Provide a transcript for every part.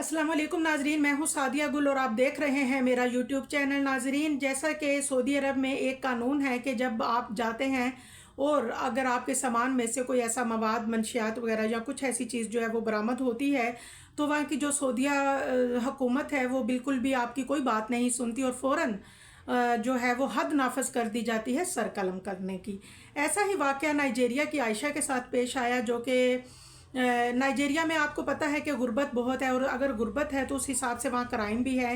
अस्सलाम वालेकुम नाजरीन, मैं हूँ सादिया गुल और आप देख रहे हैं मेरा यूट्यूब चैनल। नाजरीन, जैसा कि सऊदी अरब में एक कानून है कि जब आप जाते हैं और अगर आपके सामान में से कोई ऐसा मवाद मंशियात वगैरह या कुछ ऐसी चीज़ जो है वो बरामद होती है तो वहाँ की जो सऊदीया हुकूमत है वो बिल्कुल भी आपकी कोई बात नहीं सुनती और फ़ौरन जो है वो हद नाफज कर दी जाती है सर कलम करने की। ऐसा ही वाक़या नाइजीरिया की आयशा के साथ पेश आया, जो कि नाइजीरिया में आपको पता है कि गुर्बत बहुत है और अगर गुर्बत है तो उस हिसाब से वहाँ क्राइम भी है।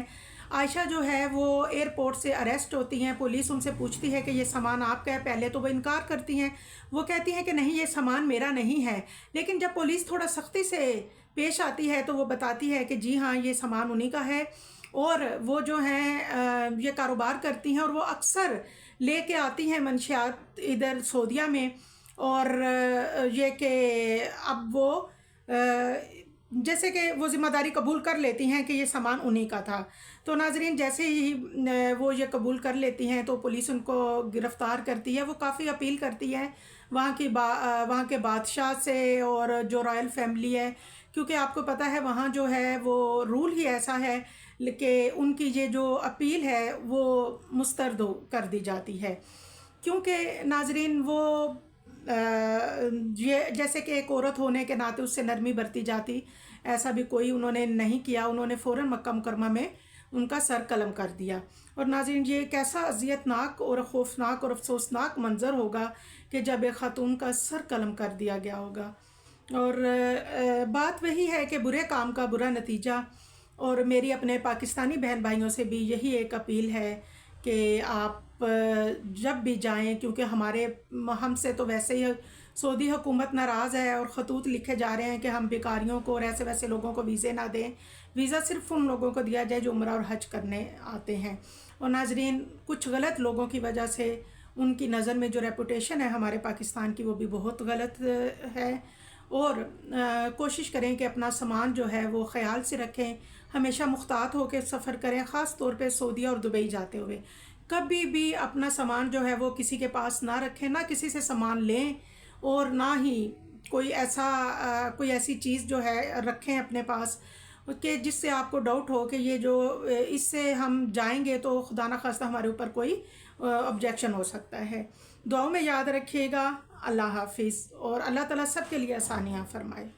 आयशा जो है वो एयरपोर्ट से अरेस्ट होती हैं, पुलिस उनसे पूछती है कि ये सामान आपका है। पहले तो वो इनकार करती हैं, वो कहती हैं कि नहीं ये सामान मेरा नहीं है। लेकिन जब पुलिस थोड़ा सख्ती से पेश आती है तो वो बताती है कि जी हाँ ये सामान उन्हीं का है और वो जो हैं ये कारोबार करती हैं और वो अक्सर लेके आती हैं मंशियात इधर सऊदीया में। और ये कि अब वो जैसे कि वो ज़िम्मेदारी कबूल कर लेती हैं कि ये सामान उन्हीं का था। तो नाजरीन, जैसे ही वो ये कबूल कर लेती हैं तो पुलिस उनको गिरफ़्तार करती है। वो काफ़ी अपील करती है वहाँ के बादशाह से और जो रॉयल फैमिली है, क्योंकि आपको पता है वहाँ जो है वो रूल ही ऐसा है कि उनकी ये जो अपील है वो मुस्तरद कर दी जाती है। क्योंकि नाजरीन वो ये जैसे कि एक औरत होने के नाते उससे नरमी बरती जाती, ऐसा भी कोई उन्होंने नहीं किया। उन्होंने फ़ौरन मक्का मुकरमा में उनका सर कलम कर दिया। और नाज़रीन, ये एक ऐसा अज़ियतनाक और खौफनाक और अफसोसनाक मंज़र होगा कि जब एक ख़ातून का सर कलम कर दिया गया होगा। और बात वही है कि बुरे काम का बुरा नतीजा। और मेरी अपने पाकिस्तानी बहन भाइयों से भी यही एक अपील है कि आप जब भी जाएं, क्योंकि हमसे तो वैसे ही सऊदी हुकूमत नाराज़ है और ख़तूत लिखे जा रहे हैं कि हम बेकारियों को और ऐसे वैसे लोगों को वीज़े ना दें। वीज़ा सिर्फ़ उन लोगों को दिया जाए जो उम्रा और हज करने आते हैं। और नाजरीन, कुछ गलत लोगों की वजह से उनकी नज़र में जो रेपुटेशन है हमारे पाकिस्तान की वो भी बहुत गलत है। और कोशिश करें कि अपना सामान जो है वो ख्याल से रखें, हमेशा मुख्तात होकर सफ़र करें। ख़ास तौर पे सऊदीया और दुबई जाते हुए कभी भी अपना सामान जो है वो किसी के पास ना रखें, ना किसी से सामान लें और ना ही कोई ऐसी चीज़ जो है रखें अपने पास कि जिससे आपको डाउट हो कि ये जो इससे हम जाएंगे तो खुदा न खास्ता हमारे ऊपर कोई ऑब्जेक्शन हो सकता है। दुआओं में याद रखिएगा। अल्लाह हाफिज़ और अल्लाह ताला सब के लिए आसानियाँ फरमाए।